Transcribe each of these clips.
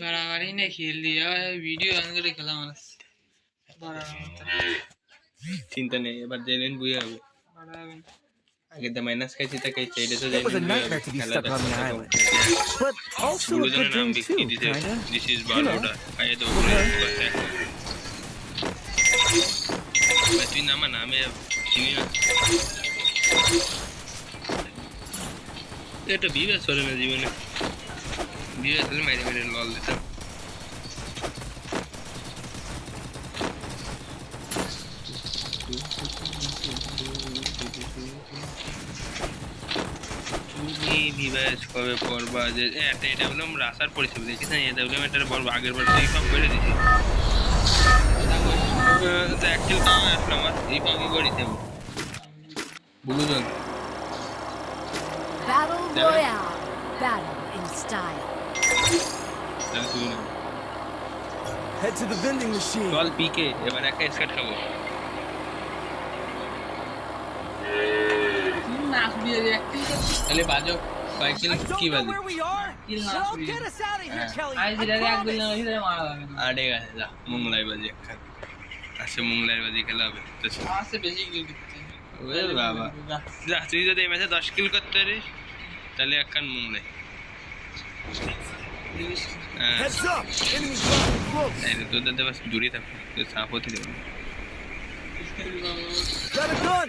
बराबरी ने खेल लिया वीडियो ऑन करके खेला मैंने चिंता नहीं है बस जेलिन बुया है आगे तो माइनस का चिता कहीं चाहिए तो It was a nightmare to be stuck on the island, but also a good dream too, kinda. This is You know, Baroda. I do between nama name chini na এটা বিবে চলে না জীবনে বিবে চলে মাইরে মাইরে লল দিতাম তুমি বিবেচ কবে পড়বা যে এটা বললাম রাসার পরিচয় দেখিস না এটা বললাম এটা বলবো আগের বার তুই সব করে দিছি তো অ্যাকচুয়ালি কাম আসলো আমার এই পাখি করি দেব বুঝুন Battle Royale. Battle in style. তাহলে তুই না Head to the vending machine. চল পিকে এবার একটা স্কেট খাবো नाच भी है एक्टिंग তাহলে বাজো সাইকেল I don't কি know বাজে where we are. Kill So last week. get us out of here, Kelly. आज इधर एक बिल नहीं इधर मारा আড়ে গেছে যা মোংলাই বাজে খান আসে মোংলাই বাজে খেলা হবে তো आज से बेसिक किल कितने ওরে বাবা যা তুই যদি এই ম্যাচে 10 কিল করতে পারিস তাহলে একখান Mughlai Heads up. Enemies dropping close. এই তোদের তো বাস দূরে থাক তো সাপ হতে দেব Got a gun.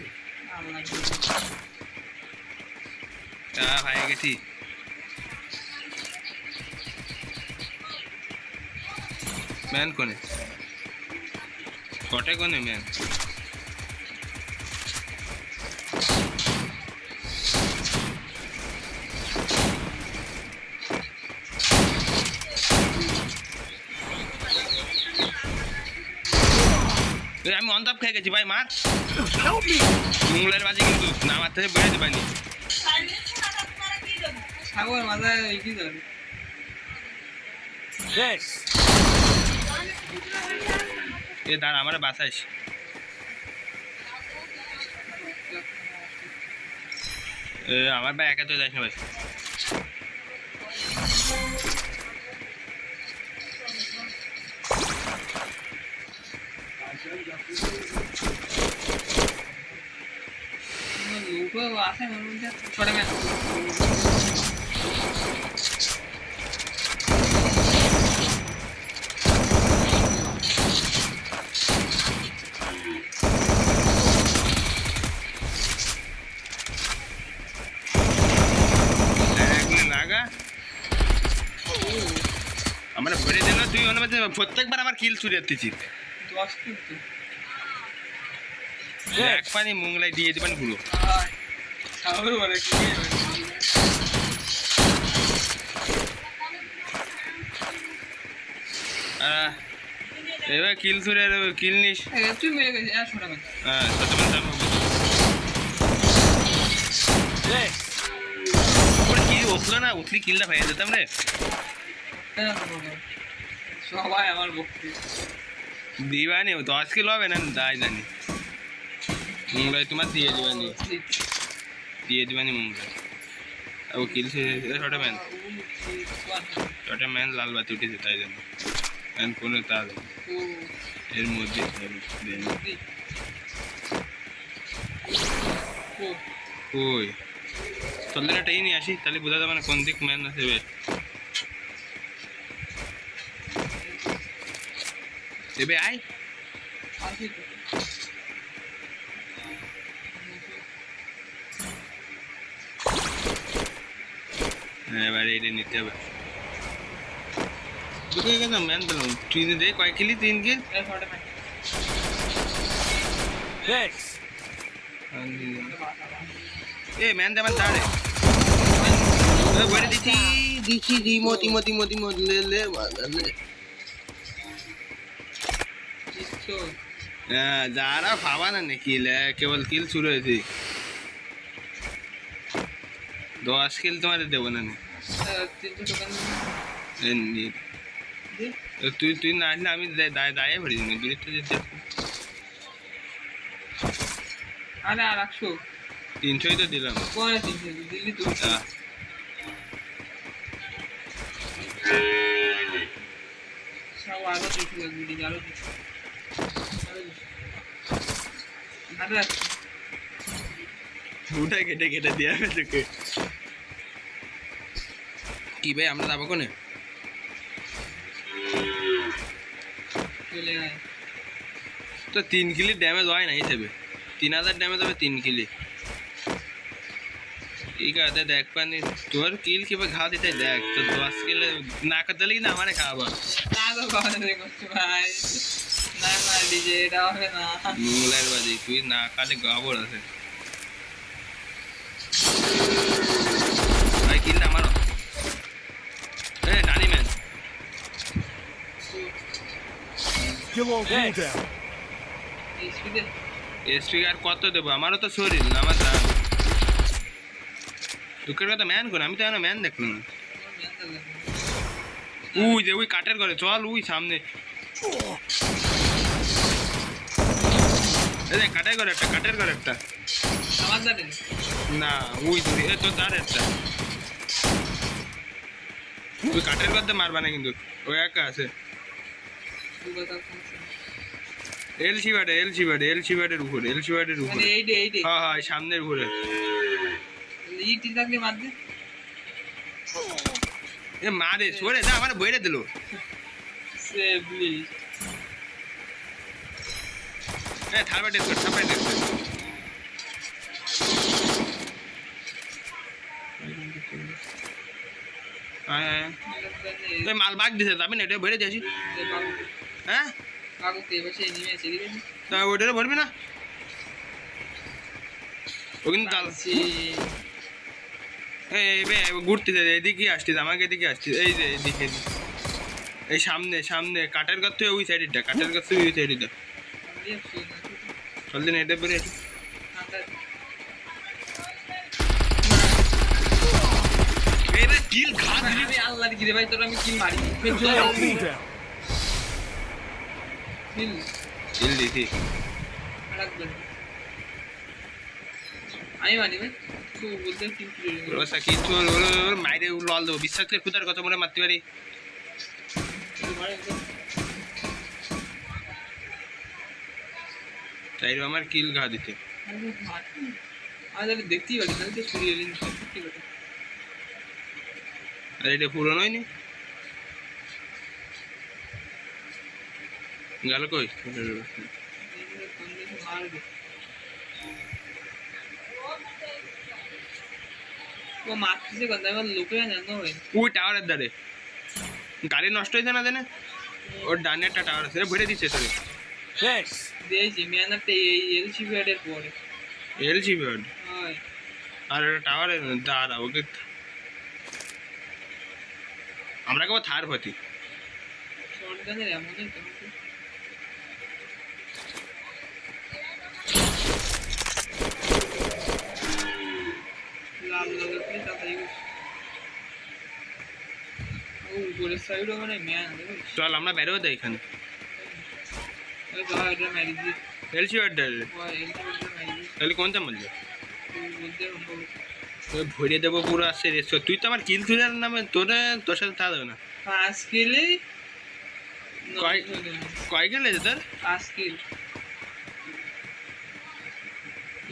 হয়ে গেছি ম্যান কোনে কটে কোনে ম্যান আমি অন্তপ খেয়ে গেছি ভাই মার Help me. মুংলার বাজে কিন্তু না মারতে বেড়ে দেবে নি सागर मजा है की कर Thanks. এ দাঁড়া আমার বাসাইস আমার ভাই একা তো যাইস না ভাই ऊपर वासे मुझे छोड़ में লাগা আমার ভরে দিল তুই ওর মধ্যে প্রত্যেকবার আমার কিল চুরি করতেছিস 10 किल এক পানি মুংলাই দিয়ে দিবেন পুরো सागर वाले की এবার কিল চুরি কিল নিস तू मेरे को यार छोड़ में হ্যাঁ ছোট ছোট Thanks. ওর কি উঠলো না উঠলি কিলটা ভাইয়া যেতাম রে সবাই আমার বক্তি দিবানি 10 কিলো হবে না তাই জানি মুংলাই তোমার দিয়ে দিবানি মুংলাই ও কিল ছোট ম্যান লাল বাতি উঠেছে তাই জন্য ম্যান কোনো তা এর মধ্যে কই চললেটাই নিয়ে আসি তাহলে বোঝা যাবে না কোন দিক ম্যান আছে দেবে আয় এবারে এটা নিতে হবে ম্যান পেলাম তুই দে কয় কিলি 3 কিল Thanks. এ ম্যান দেবেন তাড়ে বলে দিছি দিমো লে যারা ভাবা না নাকি কেবল কিল শুরু হয়েছে 10 কিল তোমার দেবো না তুই না আসলে আমি দায়ে ভরি দিন দূরে তো যেতে আরে আর 100 300ই তো দিলাম কোনে 300 দিলি তুই আরো বেশি লাগবে দিদি, আরো বেশি। আরে ওটা কেটে কেটে দিয়ে হবে তোকে কি ভাই আমরা যাবো কোনে চলে আয়। তো 3 কিলি ড্যামেজ হয় না হিসেবে 3000 ড্যামেজ হবে 3 কিলি ঠিক আছে দেখ পানি তোর কিল কি ঘা দিতে দেখ তো 10 কিল না করতে লাগি না আমারে খাওয়াবো না তো কখনো দেখছি ভাই, না না ডিজে এটা হবে না। মুংলার বাজি তুই না কালে গাবর আছে ভাই কিলটা আমারও এ নানি man Kill all Hey. cooldown. HP SP আর কত দেবো আমারও তো শরীর না আমার দাম দুঃখের কথা ম্যান কোন আমি তো এখনো ম্যান দেখলাম না উই যে ওই কাটের করে চল উই সামনে এই দেখ কাটের করে একটা আমার দাঁড়ে না উই ধরি এ তো তার একটা তুই কাটের করতে মারবা না কিন্তু ওই একা আছে এলসি বাটের উপরে মানে এইটে হ্যাঁ হ্যাঁ সামনের উপরে ইটি থাকলে মার দে। এ মারে সরে না আমার বইরে দিল সেভলি এ থারবা টেস্ট কর তুই মাল বাগ দিছে যাবি না এটা ভরে দিয়েছি হ্যাঁ কাকু কে বসে নিয়ে এসে দিবি তা ওইটারে ভরবি না ও কিন্তু জাল এই বে ঘুরতেছে এদিকে আসছিস আমাকে এদিকে আসছিস এই যে এদিকে এই সামনে কাটের গাছ তুই ওই সাইডটা চল দিন এটা বেরে এরা কিল খা দিলি আমি আল্লাহর গিরে ভাই তোর আমি কি মারি Kill all cooldown. কিল কিল দিছি রাখবেন আমি মারি ভাই তো বলতে কিল কিল রোসা কি তোর ওর মাইরে লল দেবো বিশ্বাস করে খুদার কথা মনে মারতে পারি চাইরো আমার কিল ঘা দিতে আজ আমি দেখতেই পারি তাহলে তো সরিয়ে এলেন সত্যি কথা আর এটা পুরনো হয়নি গেল কই ও মারতেছে কথা এবার লোকেরা জানো হয় ওই টাওয়ারের ধারে গাড়ি নষ্ট হয়েছে না জানে ওর ডানে একটা টাওয়ার আছে ভরে দিচ্ছে তোরে Thanks. দিয়েছি মেয়ানারটা এই এলসি ব্যাডের পরে এলজি বেড হয় আর একটা টাওয়ারে দাঁড়া ওকে আমরা কেবল থার পাতি শর্টগানের এমনই তো লাল লাগাতে তাড়াতাড়ি ও উপরের সাইডও মানে ম্যান দেখো চল আমরা বেরোবো তো এখানে ওই বাবা এটা মারি দি এলজি বেড ওই এলসি ব্যাডটা মারি দি তাহলে কোনটা মারলি বলতে হবে ওই ভরে দেবো পুরো আসছে রেস তুই তো আমার কিল তুলার নামে তোর সাথে তা দেবে না 5 কিলে কয় কিল আছে তোর 5 কিল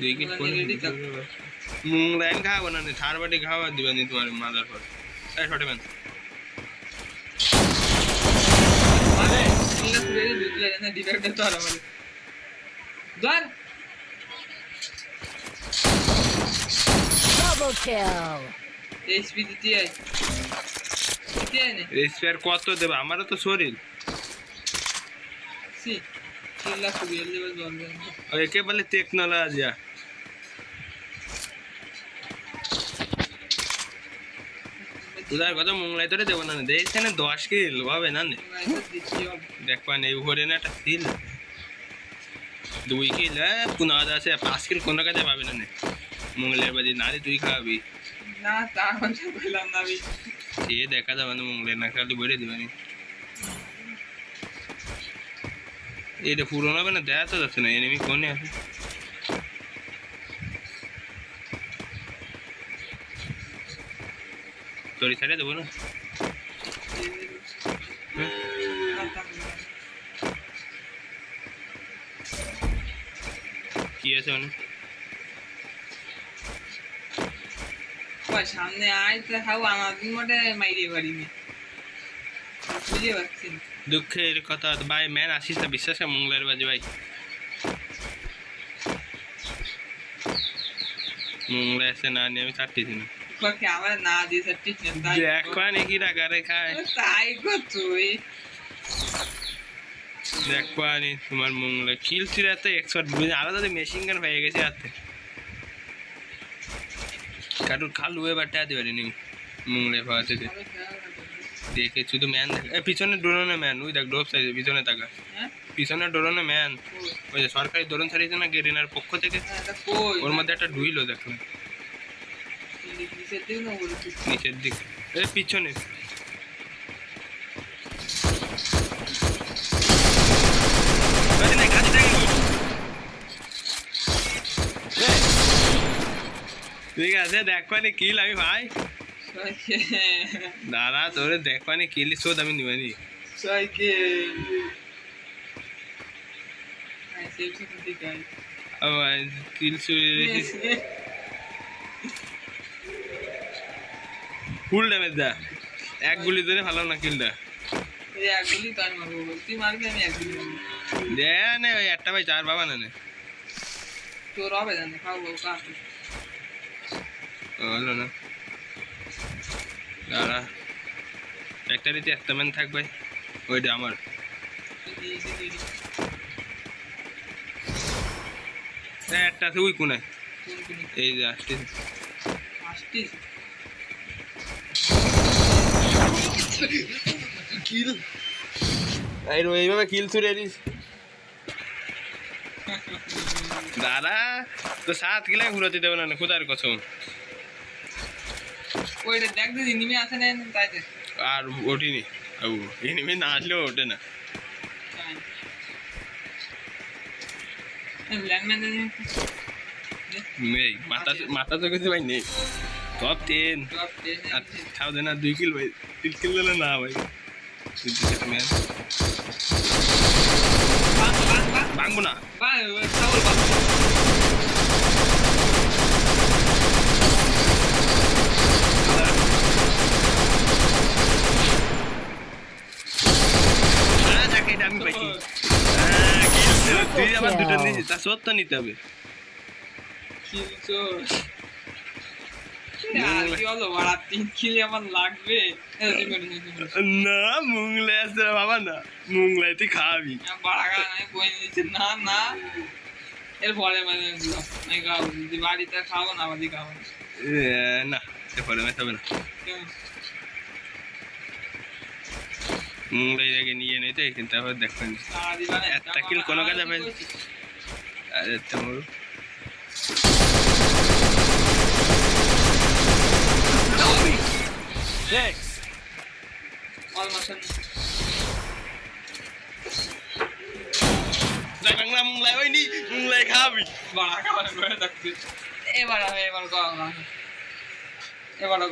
দেখি মুং লাইন খাওয়াবো না থার বাটি খাওয়া দিবা নি তোমার মাদার পর এই ছোট ম্যান আরে কিলে তুলে দুধলে না ডিভাইডার তো আর আমার দর Double kill. এইচপি দিতে আই দিতে আই না রেসপেয়ার কত দেবে আমারও তো শরীর সি কিল্লা খুবই লেভেল জলবে আর একে বলে টেকনোলজি তোদের কথা মোংলাই তোরে দেবো না দেখছে না 10 কিল হবে না নে দেখ পান এই উপরে না একটা কিল 2 কিল পুনা আছে 5 কিল কোন কাজে পাবে না নে মোংলের বাজি নারে তুই খাবি না তা হচ্ছে বললাম না আমি সে দেখা যাবে না মোংলের না খালি বলে দিবানি এটা পুরনো হবে না দেখা তো যাচ্ছে না এনিমি কোনে আছে তোর সাইডে দেবো না না আছে মানে ওই সামনে আয় তো খাও আমাদের মোটে মাইরে পারিনি বুঝতে পারছি না। দুঃখের কথা ভাই ম্যান আসিস না বিশ্বাস কর মঙ্গলের বাজে ভাই মঙ্গলে এসে না নিয়ে আমি চারটেছি না ওকে আমার না দিয়ে সত্যি চিন্তা দেখবা নাকি টাকারে খায় তাই গো তুই দেখবা নি তোমার মঙ্গলে কিল ছিল এত এক্সপার্ট আলাদা মেশিন গান হয়ে গেছে হাতে কাটুর খালু এবার টাকা দিতে পারিনি মঙ্গলে পাওয়া থেকে দেখেছি তো ম্যান দেখ পিছনে ড্রোনে ম্যান ওই দেখ ড্রপ সাইজে পিছনে টাকা হ্যাঁ পিছনে ড্রোনে ম্যান ওই যে সরকারি ড্রোন ছাড়িয়েছে না গেরিনার পক্ষ থেকে কই ওর মধ্যে একটা ঢুইলো দেখলাম নিচের দিকে না বলে নিচের দিকে এ পিছনে আরে না কাজে টাকা ঠিক আছে দেখবানি কিল আমি ভাই দাদা তোরে দেখবানি কিল শোধ আমি নিবানি সাইকেল আই সেভ করতে দিকাই কিল চুরি ফুল ড্যামেজ দা এক গুলি ধরে ভালো না কিলটা এই একগুলি তার মারবো তুই মারবি আমি একগুলি মারবো দে না ওই একটা ভাই চার বাবা না তোর হবে জানে খাবো কাজ হলো না দাঁড়া একটা রীতি একটা ম্যান থাকবে ওইটা আমার একটা আছে ওই কোনায় এই যে আসছে আসতিস কিল এইভাবে কিল ছুড়ে দিস দাদা তো 7 কিলো ঘুরাতে দেবে না খুদার কসম ওইটা দেখ দিদি নিমে আসে না তাই দেখ আর ওঠিনি বাবু এনিমি না আসলেও ওঠে না ল্যান্ডম্যান নেই মাথা তো কিছু ভাই নেই টপ 10 টপ 10 আচ্ছা ছাও দেনা 2 কিল ভাই 3 কিল দিলে না ভাই ম্যান ভাঙবো না বাই খাবো বাবা আমি পাইছি তুই আবার দুটো নিয়েছিস তা সত্য নিতে হবে কিলছো আর কি হলো বাড়া 3 কিলো আমার লাগবে না মুংলে আসছে বাবা না মুংলাই তুই খাবি বাড়া গা নাই কই নিচ্ছে না না এর পরে মানে আমি খাবো যদি বাড়িতে খাবো না বাড়ি খাবো না এরপরে মেতে হবে না মুংলাই আগে নিয়ে নিতে কিন্তু আবার দেখবেন একটা কিল কোনো কাজে পাই আরে তোমার Six. বাংলা মুংলাই ওই নি মুংলাই খাবি বাড়া খাবার করে থাকতে এবার হবে এবার গো এবার গো